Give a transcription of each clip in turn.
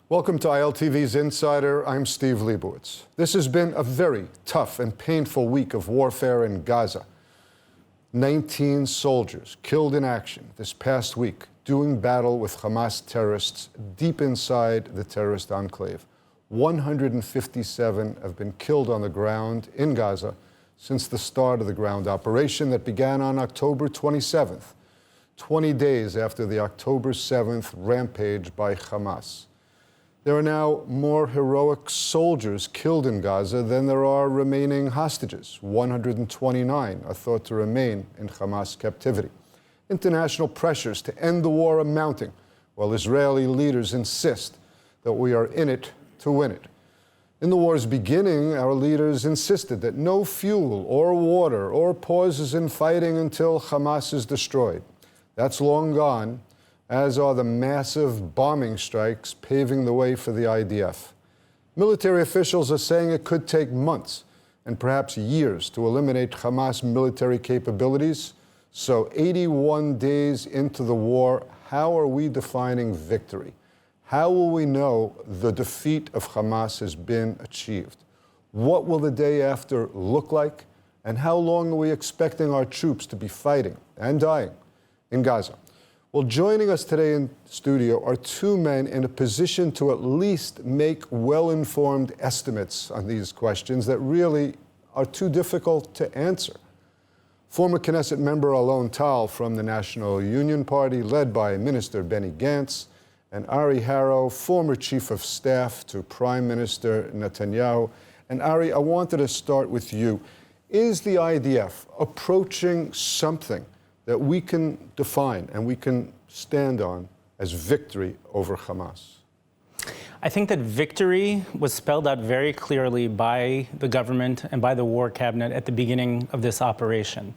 Welcome to ILTV's Insider. I'm Steve Leibowitz. This has been a very tough and painful week of warfare in Gaza. 19 soldiers killed in action this past week doing battle with Hamas terrorists deep inside the terrorist enclave. 157 have been killed on the ground in Gaza since the start of the ground operation that began on October 27th, 20 days after the October 7th rampage by Hamas. There are now more heroic soldiers killed in Gaza than there are remaining hostages. 129 are thought to remain in Hamas captivity. International pressures to end the war are mounting, while Israeli leaders insist that we are in it to win it. In the war's beginning, our leaders insisted that no fuel or water or pauses in fighting until Hamas is destroyed. That's long gone, as are the massive bombing strikes paving the way for the IDF. Military officials are saying it could take months and perhaps years to eliminate Hamas military capabilities. So 81 days into the war, how are we defining victory? How will we know the defeat of Hamas has been achieved? What will the day after look like? And how long are we expecting our troops to be fighting and dying in Gaza? Well, joining us today in studio are two men in a position to at least make well-informed estimates on these questions that really are too difficult to answer. Former Knesset member Alon Tal from the National Union Party, led by Minister Benny Gantz, and Ari Harrow, former Chief of Staff to Prime Minister Netanyahu. And Ari, I wanted to start with you. Is the IDF approaching something that we can define and we can stand on as victory over Hamas? I think that victory was spelled out very clearly by the government and by the war cabinet at the beginning of this operation.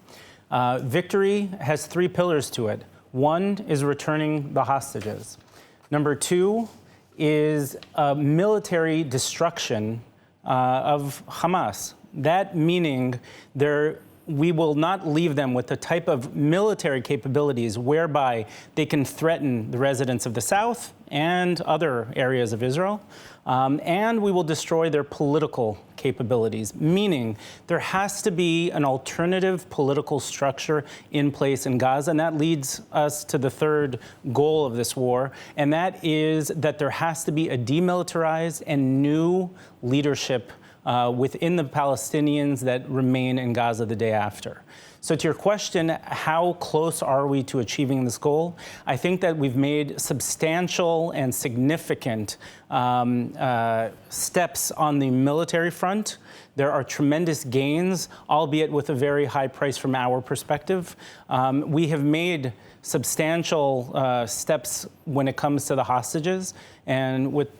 Victory has three pillars to it. One is returning the hostages. Number two is military destruction of Hamas. That meaning we will not leave them with the type of military capabilities whereby they can threaten the residents of the South and other areas of Israel, and we will destroy their political capabilities, meaning there has to be an alternative political structure in place in Gaza, and that leads us to the third goal of this war, and that is that there has to be a demilitarized and new leadership within the Palestinians that remain in Gaza the day after. So to your question, how close are we to achieving this goal? I think that we've made substantial and significant steps on the military front. There are tremendous gains, albeit with a very high price from our perspective. We have made substantial steps when it comes to the hostages, and with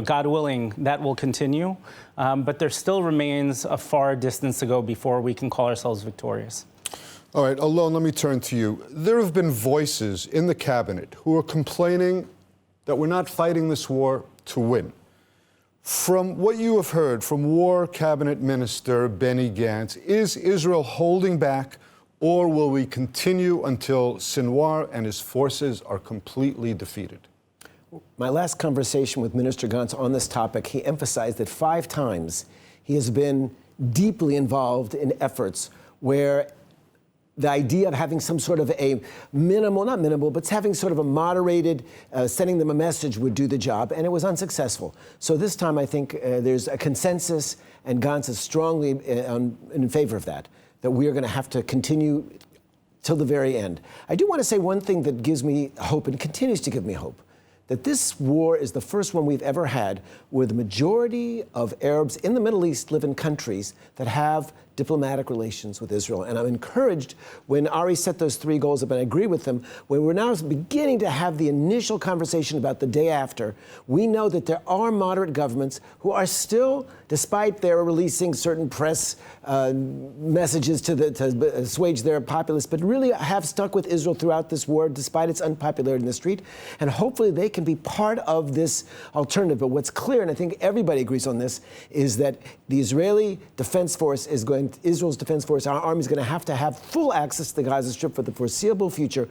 God willing, that will continue. But there still remains a far distance to go before we can call ourselves victorious. All right, Alon, let me turn to you. There have been voices in the cabinet who are complaining that we're not fighting this war to win. From what you have heard from War Cabinet Minister Benny Gantz, is Israel holding back, or will we continue until Sinwar and his forces are completely defeated? My last conversation with Minister Gantz on this topic, he emphasized that 5 times he has been deeply involved in efforts where the idea of having some sort of a minimal, not minimal, but having sort of a moderated, sending them a message would do the job, and it was unsuccessful. So this time I think there's a consensus, and Gantz is strongly in favor of that we are going to have to continue till the very end. I do want to say one thing that gives me hope and continues to give me hope, that this war is the first one we've ever had where the majority of Arabs in the Middle East live in countries that have diplomatic relations with Israel. And I'm encouraged when Ari set those 3 goals up, and I agree with them, when we're now beginning to have the initial conversation about the day after, we know that there are moderate governments who are still, despite their releasing certain press messages to assuage their populace, but really have stuck with Israel throughout this war, despite its unpopularity in the street. And hopefully they can be part of this alternative. But what's clear, and I think everybody agrees on this, is that the Israeli Defense Force is going and Israel's Defense Force, our army is going to have full access to the Gaza Strip for the foreseeable future.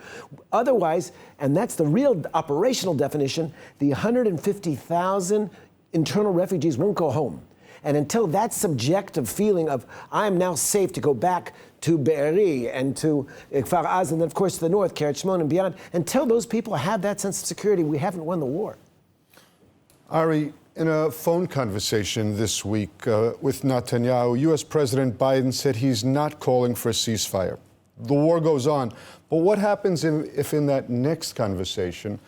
Otherwise, and that's the real operational definition, the 150,000 internal refugees won't go home. And until that subjective feeling of, I'm now safe to go back to Be'eri and to Kfar Az, and then, of course, to the north, Kiryat Shimon and beyond, until those people have that sense of security, we haven't won the war. Ari, in a phone conversation this week with Netanyahu, U.S. President Biden said he's not calling for a ceasefire. The war goes on. But what happens if in that next conversation,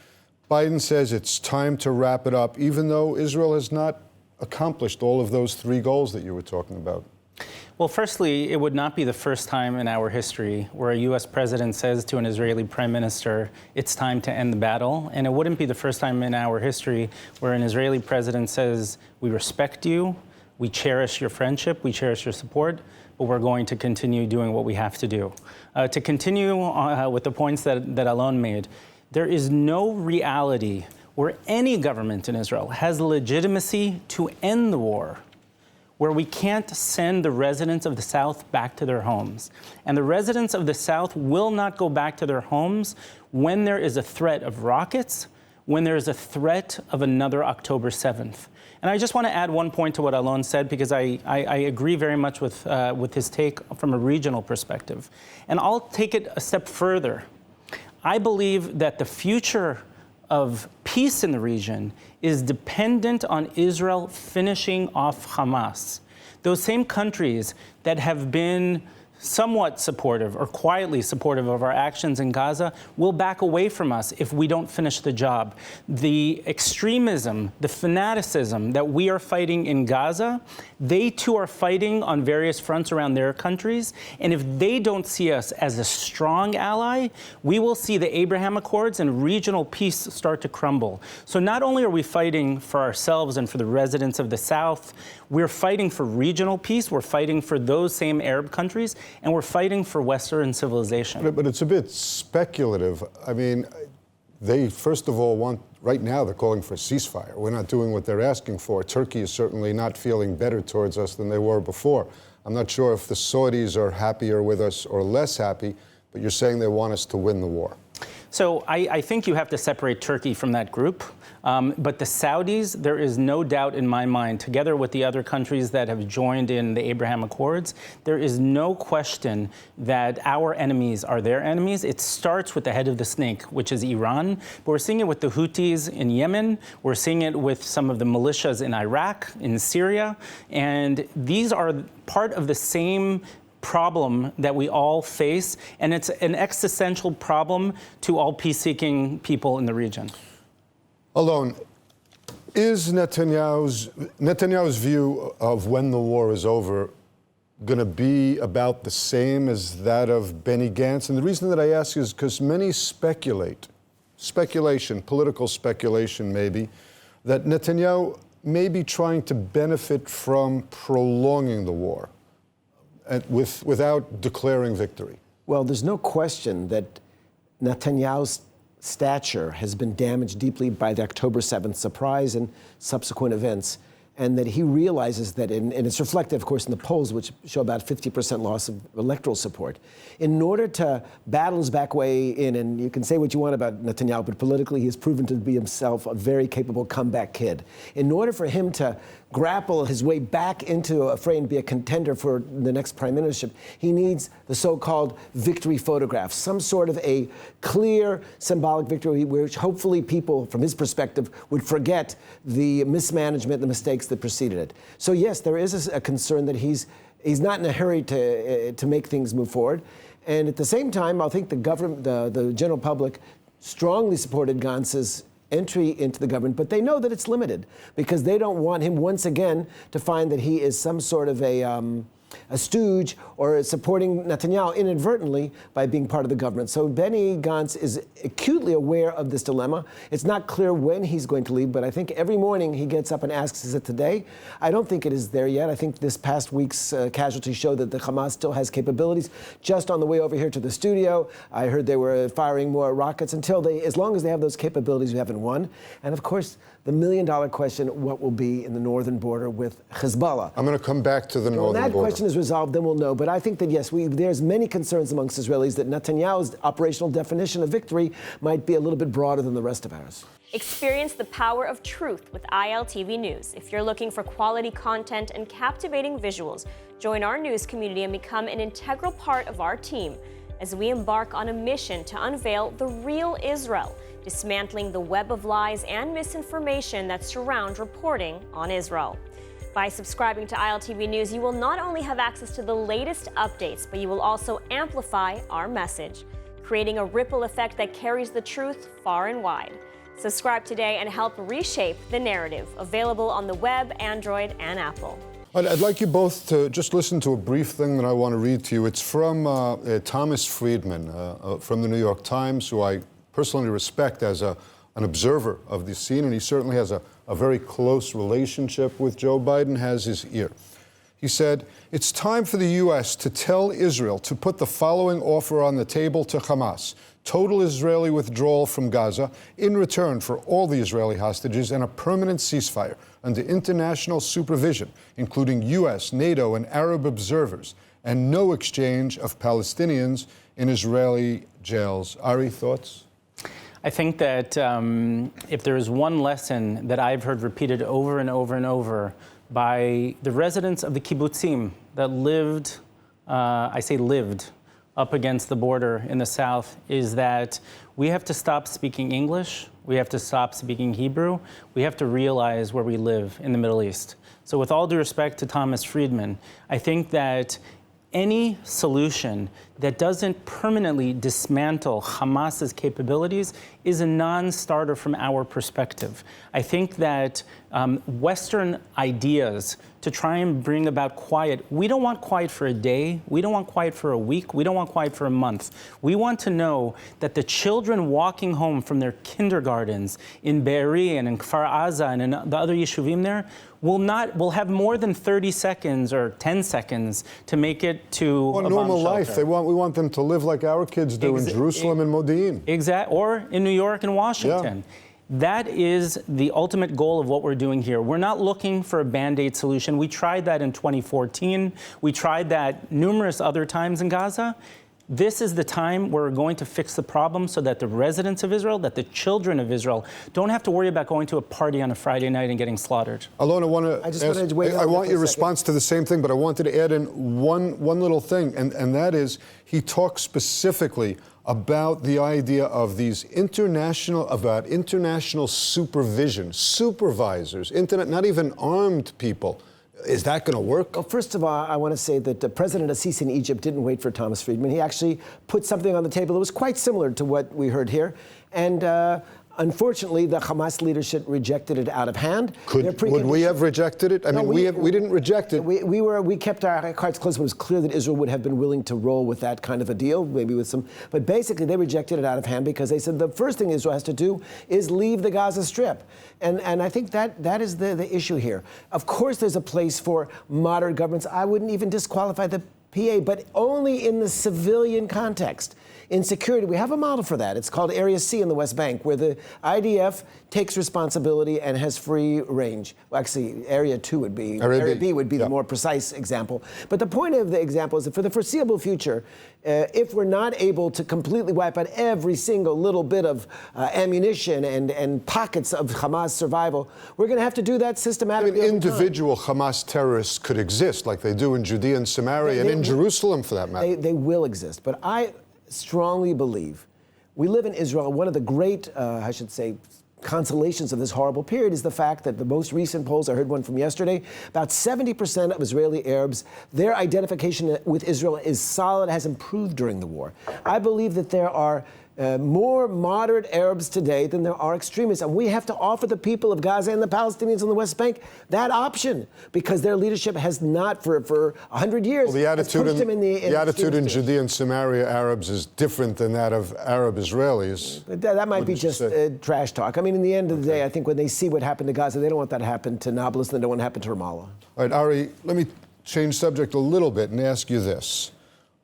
Biden says it's time to wrap it up, even though Israel has not accomplished all of those three goals that you were talking about? Well, firstly, it would not be the first time in our history where a U.S. president says to an Israeli prime minister, it's time to end the battle. And it wouldn't be the first time in our history where an Israeli president says, we respect you, we cherish your friendship, we cherish your support, but we're going to continue doing what we have to do. To continue with the points that Alon made, there is no reality where any government in Israel has legitimacy to end the war, where we can't send the residents of the South back to their homes. And the residents of the South will not go back to their homes when there is a threat of rockets, when there is a threat of another October 7th. And I just want to add one point to what Alon said, because I agree very much with his take from a regional perspective. And I'll take it a step further. I believe that the future of peace in the region is dependent on Israel finishing off Hamas. Those same countries that have been somewhat supportive or quietly supportive of our actions in Gaza will back away from us if we don't finish the job. The extremism, the fanaticism that we are fighting in Gaza, they too are fighting on various fronts around their countries. And if they don't see us as a strong ally, we will see the Abraham Accords and regional peace start to crumble. So not only are we fighting for ourselves and for the residents of the South, we're fighting for regional peace, we're fighting for those same Arab countries, and we're fighting for Western civilization. But it's a bit speculative. I mean, they, first of all, right now they're calling for a ceasefire. We're not doing what they're asking for. Turkey is certainly not feeling better towards us than they were before. I'm not sure if the Saudis are happier with us or less happy, but you're saying they want us to win the war. So I think you have to separate Turkey from that group. But the Saudis, there is no doubt in my mind, together with the other countries that have joined in the Abraham Accords, there is no question that our enemies are their enemies. It starts with the head of the snake, which is Iran. But we're seeing it with the Houthis in Yemen. We're seeing it with some of the militias in Iraq, in Syria. And these are part of the same problem that we all face, and it's an existential problem to all peace-seeking people in the region. Alon, is Netanyahu's view of when the war is over going to be about the same as that of Benny Gantz? And the reason that I ask is because many political speculation maybe, that Netanyahu may be trying to benefit from prolonging the war without declaring victory. Well, there's no question that Netanyahu's stature has been damaged deeply by the October 7th surprise and subsequent events, and that he realizes that, and it's reflected, of course, in the polls, which show about 50% loss of electoral support. In order to battle his back way in, and you can say what you want about Netanyahu, but politically he has proven to be himself a very capable comeback kid. In order for him to grapple his way back into a fray and be a contender for the next prime ministership, he needs the so-called victory photograph, some sort of a clear symbolic victory which hopefully people, from his perspective, would forget the mismanagement, the mistakes that preceded it. So yes, there is a concern that he's not in a hurry to make things move forward. And at the same time, I think the government, the general public strongly supported Gantz's entry into the government, but they know that it's limited because they don't want him once again to find that he is some sort of a stooge or supporting Netanyahu inadvertently by being part of the government. So Benny Gantz is acutely aware of this dilemma. It's not clear when he's going to leave, but I think every morning he gets up and asks, is it today? I don't think it is there yet. I think this past week's casualties show that the Hamas still has capabilities. Just on the way over here to the studio, I heard they were firing more rockets. As long as they have those capabilities, we haven't won. And of course, the million-dollar question, what will be in the northern border with Hezbollah? I'm going to come back to the northern border. When that question is resolved, then we'll know. But I think that, yes, there's many concerns amongst Israelis that Netanyahu's operational definition of victory might be a little bit broader than the rest of ours. Experience the power of truth with ILTV News. If you're looking for quality content and captivating visuals, join our news community and become an integral part of our team as we embark on a mission to unveil the real Israel, dismantling the web of lies and misinformation that surround reporting on Israel. By subscribing to ILTV News, you will not only have access to the latest updates, but you will also amplify our message, creating a ripple effect that carries the truth far and wide. Subscribe today and help reshape the narrative. Available on the web, Android, and Apple. I'd like you both to just listen to a brief thing that I want to read to you. It's from Thomas Friedman from the New York Times, who I personally respect as an observer of the scene, and he certainly has a very close relationship with Joe Biden, has his ear. He said, "It's time for the U.S. to tell Israel to put the following offer on the table to Hamas: total Israeli withdrawal from Gaza in return for all the Israeli hostages and a permanent ceasefire under international supervision, including U.S., NATO, and Arab observers, and no exchange of Palestinians in Israeli jails." Ari, thoughts? I think that if there is one lesson that I've heard repeated over and over and over by the residents of the kibbutzim that lived, up against the border in the south, is that we have to stop speaking English, we have to stop speaking Hebrew, we have to realize where we live in the Middle East. So with all due respect to Thomas Friedman, I think that any solution that doesn't permanently dismantle Hamas's capabilities is a non-starter from our perspective. I think that Western ideas to try and bring about quiet, we don't want quiet for a day, we don't want quiet for a week, we don't want quiet for a month. We want to know that the children walking home from their kindergartens in Be'eri and in Kfar Aza and in the other yeshuvim there will have more than 30 seconds or 10 seconds to make it to a normal bomb life. shelter. We want them to live like our kids do in Jerusalem and Modi'in. Exactly, or in New York and Washington. Yeah. That is the ultimate goal of what we're doing here. We're not looking for a Band-Aid solution. We tried that in 2014. We tried that numerous other times in Gaza. This is the time where we're going to fix the problem so that the residents of Israel, that the children of Israel, don't have to worry about going to a party on a Friday night and getting slaughtered. Alon, I want your response to the same thing, but I wanted to add in one little thing, and that is he talks specifically about the idea of these international supervision, supervisors, not even armed people. Is that going to work? Well, first of all, I want to say that President Assisi in Egypt didn't wait for Thomas Friedman. He actually put something on the table that was quite similar to what we heard here. And unfortunately, the Hamas leadership rejected it out of hand. Would we have rejected it? I mean, we didn't reject it. We kept our cards close, but it was clear that Israel would have been willing to roll with that kind of a deal, maybe with some. But basically, they rejected it out of hand because they said the first thing Israel has to do is leave the Gaza Strip. And I think that is the issue here. Of course, there's a place for moderate governments. I wouldn't even disqualify the PA, but only in the civilian context. In security, we have a model for that. It's called Area C in the West Bank, where the IDF takes responsibility and has free range. Well, actually, Area 2 would be, Area B would be the more precise example. But the point of the example is that for the foreseeable future, if we're not able to completely wipe out every single little bit of ammunition and pockets of Hamas survival, we're going to have to do that systematically. I mean, individual Hamas terrorists could exist like they do in Judea and Samaria and in Jerusalem, for that matter. They will exist. But I strongly believe we live in Israel. One of the great, consolations of this horrible period is the fact that the most recent polls, I heard one from yesterday, about 70% of Israeli Arabs, their identification with Israel is solid, has improved during the war. I believe that there are more moderate Arabs today than there are extremists. And we have to offer the people of Gaza and the Palestinians on the West Bank that option, because their leadership has not, for 100 years, well, the attitude in Judea and Samaria Arabs is different than that of Arab Israelis. That might be just trash talk. I mean, in the end of the day, I think when they see what happened to Gaza, they don't want that to happen to Nablus, and they don't want it to happen to Ramallah. All right, Ari, let me change subject a little bit and ask you this.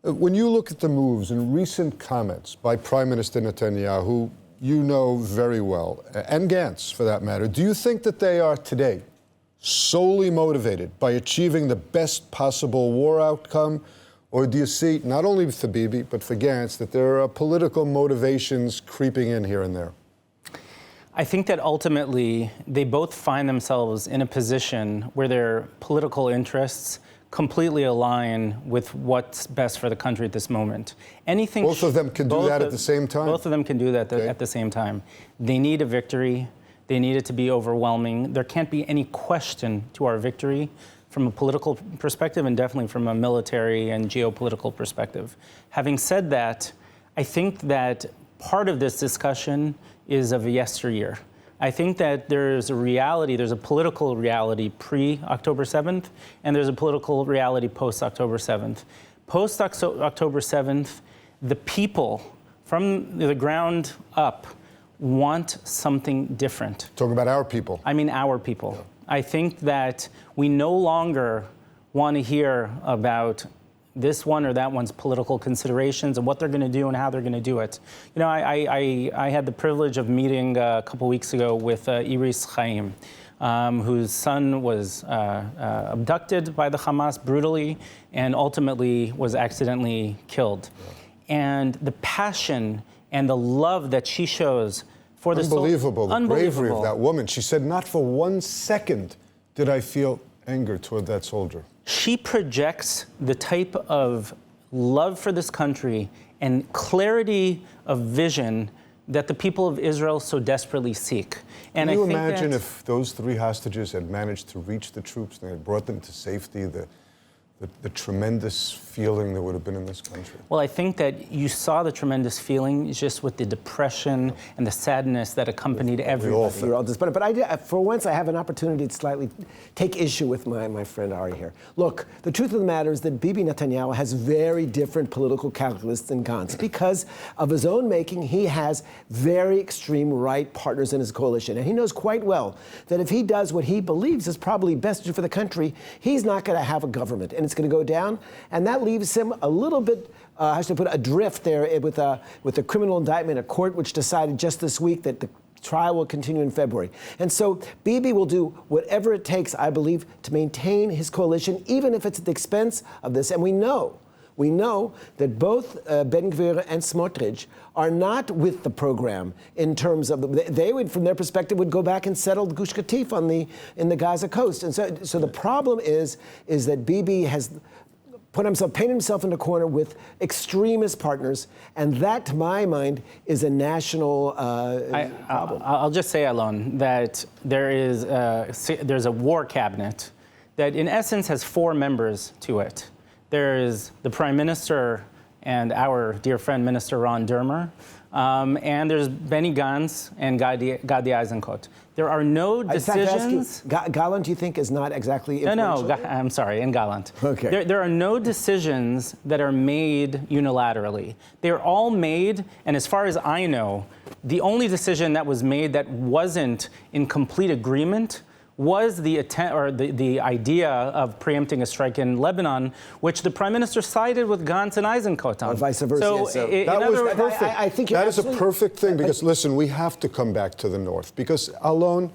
When you look at the moves and recent comments by Prime Minister Netanyahu, you know very well, and Gantz for that matter, do you think that they are today solely motivated by achieving the best possible war outcome? Or do you see, not only for Bibi, but for Gantz, that there are political motivations creeping in here and there? I think that ultimately they both find themselves in a position where their political interests completely align with what's best for the country at this moment. Both of them can do that at the same time? Both of them can do that at the same time. They need a victory. They need it to be overwhelming. There can't be any question to our victory from a political perspective and definitely from a military and geopolitical perspective. Having said that, I think that part of this discussion is of yesteryear. I think that there's a reality, there's a political reality pre-October 7th, and there's a political reality post-October 7th. Post-October 7th, the people from the ground up want something different. Talking about our people. I mean our people. Yeah. I think that we no longer want to hear about this one or that one's political considerations and what they're going to do and how they're going to do it. You know, I had the privilege of meeting a couple weeks ago with Iris Chaim, whose son was abducted by the Hamas brutally and ultimately was accidentally killed. Yeah. And the passion and the love that she shows for the unbelievable, the bravery of that woman. She said, not for 1 second did I feel anger toward that soldier. She projects the type of love for this country and clarity of vision that the people of Israel so desperately seek. And Can you imagine if those 3 hostages had managed to reach the troops and they had brought them to safety, the tremendous feeling that would have been in this country? Well, I think that you saw the tremendous feeling just with the depression and the sadness that accompanied everybody. We're all disappointed. But for once, I have an opportunity to slightly take issue with my friend Ari here. Look, the truth of the matter is that Bibi Netanyahu has very different political calculus than Gantz. Because of his own making, he has very extreme right partners in his coalition. And he knows quite well that if he does what he believes is probably best for the country, he's not going to have a government. And it's going to go down, and that leaves him a little bit, adrift there with a criminal indictment, a court which decided just this week that the trial will continue in February. And so Bibi will do whatever it takes, I believe, to maintain his coalition, even if it's at the expense of this. And we know that both Ben Gvir and Smotrich are not with the program in terms of they would, from their perspective, would go back and settle Gush Katif in the Gaza coast. And so the problem is that Bibi has painted himself in a corner with extremist partners, and that, to my mind, is a national problem. I'll just say, Alon, that there's a war cabinet that, in essence, has 4 members to it. There is the Prime Minister and our dear friend, Minister Ron Dermer, and there's Benny Gantz and Gadi Eisenkot. There are no decisions. Gallant, you think, is not exactly influential? No, I'm sorry, and Gallant. Okay. There are no decisions that are made unilaterally. They're all made, and as far as I know, the only decision that was made that wasn't in complete agreement was the attempt or the idea of preempting a strike in Lebanon, which the Prime Minister sided with Gantz and Eisenkot on. Or vice versa. So that was perfect. I think that is a perfect thing because, listen, we have to come back to the north because, Alon,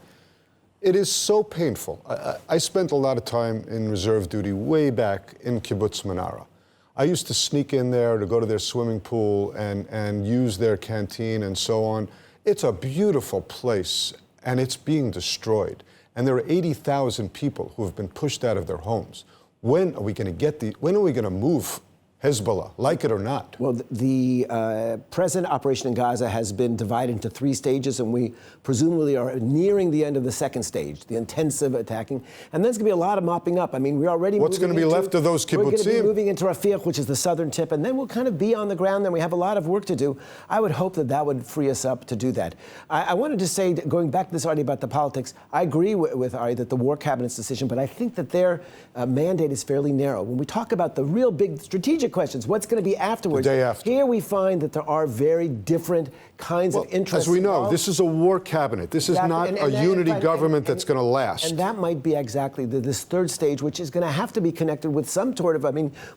it is so painful. I spent a lot of time in reserve duty way back in Kibbutz Menara. I used to sneak in there to go to their swimming pool and use their canteen and so on. It's a beautiful place, and it's being destroyed. And there are 80,000 people who have been pushed out of their homes. When are we going to move Hezbollah, like it or not? Well, the present operation in Gaza has been divided into 3 stages, and we presumably are nearing the end of the second stage, the intensive attacking. And there's going to be a lot of mopping up. I mean, we're already What's going to be left of those kibbutzim? We're going to be moving into Rafiq, which is the southern tip, and then we'll kind of be on the ground. Then we have a lot of work to do. I would hope that would free us up to do that. I wanted to say, going back to this, Ari, about the politics, I agree with Ari that the War Cabinet's decision, but I think that their mandate is fairly narrow. When we talk about the real big strategic questions, what's going to be afterwards? The day after. Here we find that there are very different kinds of interests. As we know, this is a war cabinet. This is not a unity government that's going to last. And that might be exactly this third stage, which is going to have to be connected with some sort of,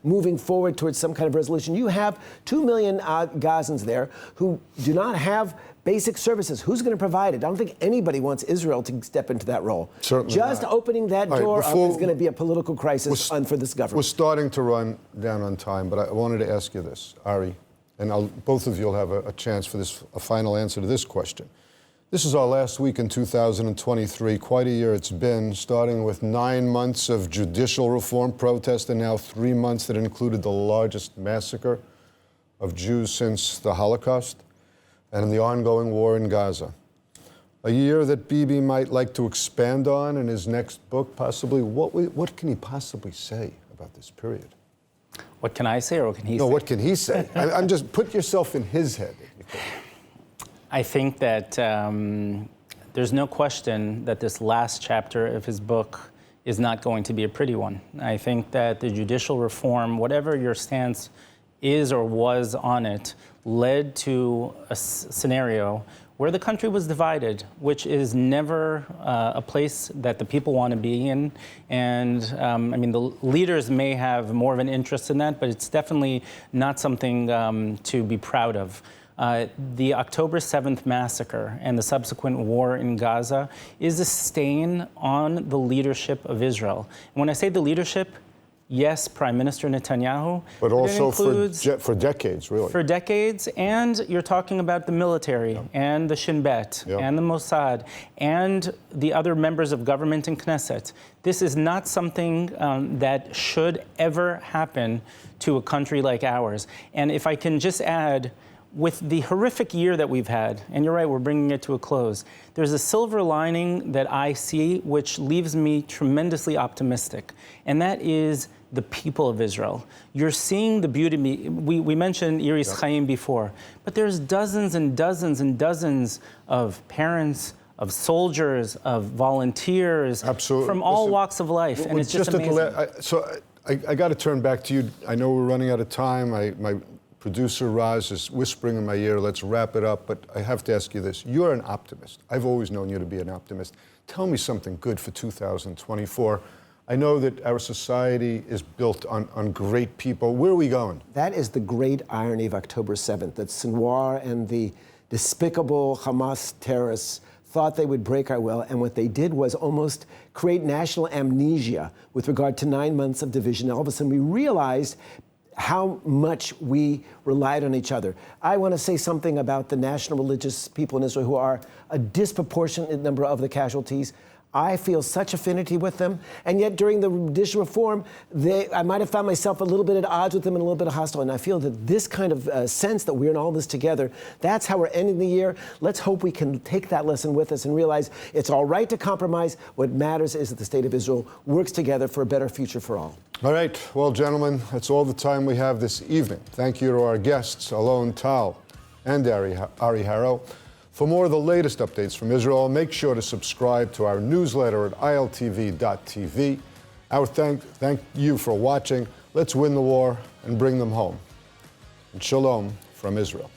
moving forward towards some kind of resolution. You have 2 million Gazans there who do not have basic services. Who's going to provide it? I don't think anybody wants Israel to step into that role. Certainly Just not. opening that All right, door up before- is going to be a political crisis for this government. We're starting to run down on time, but I wanted to ask you this, Ari, and both of you will have a chance for a final answer to this question. This is our last week in 2023. Quite a year it's been, starting with 9 months of judicial reform protest and now 3 months that included the largest massacre of Jews since the Holocaust and the ongoing war in Gaza. A year that Bibi might like to expand on in his next book, possibly. What can he possibly say about this period? What can I say, or what can he say? No, what can he say? I'm just, put yourself in his head. If you could. I think that there's no question that this last chapter of his book is not going to be a pretty one. I think that the judicial reform, whatever your stance is or was on it, led to a scenario where the country was divided, which is never a place that the people want to be in. And I mean, the leaders may have more of an interest in that, but it's definitely not something to be proud of. The October 7th massacre and the subsequent war in Gaza is a stain on the leadership of Israel. And when I say the leadership, yes, Prime Minister Netanyahu, but also includes, for decades, really. For decades, and you're talking about the military and the Shin Bet and the Mossad and the other members of government and Knesset. This is not something that should ever happen to a country like ours. And if I can just add, with the horrific year that we've had, and you're right, we're bringing it to a close, there's a silver lining that I see which leaves me tremendously optimistic, and that is the people of Israel. You're seeing the beauty. We mentioned Iris Chaim before, but there's dozens and dozens and dozens of parents, of soldiers, of volunteers, from all walks of life, and it's just amazing. I got to turn back to you. I know we're running out of time. My producer, Raz, is whispering in my ear, let's wrap it up, but I have to ask you this. You're an optimist. I've always known you to be an optimist. Tell me something good for 2024. I know that our society is built on great people. Where are we going? That is the great irony of October 7th, that Sinwar and the despicable Hamas terrorists thought they would break our will, and what they did was almost create national amnesia with regard to 9 months of division. All of a sudden, we realized how much we relied on each other. I want to say something about the national religious people in Israel who are a disproportionate number of the casualties. I feel such affinity with them, and yet during the judicial reform, I might have found myself a little bit at odds with them and a little bit hostile, and I feel that this kind of sense that we're in all this together, that's how we're ending the year. Let's hope we can take that lesson with us and realize it's all right to compromise. What matters is that the state of Israel works together for a better future for all. All right, well, gentlemen, that's all the time we have this evening. Thank you to our guests, Alon Tal and Ari Harrow. For more of the latest updates from Israel, make sure to subscribe to our newsletter at ILTV.tv. Our thank you for watching. Let's win the war and bring them home. And shalom from Israel.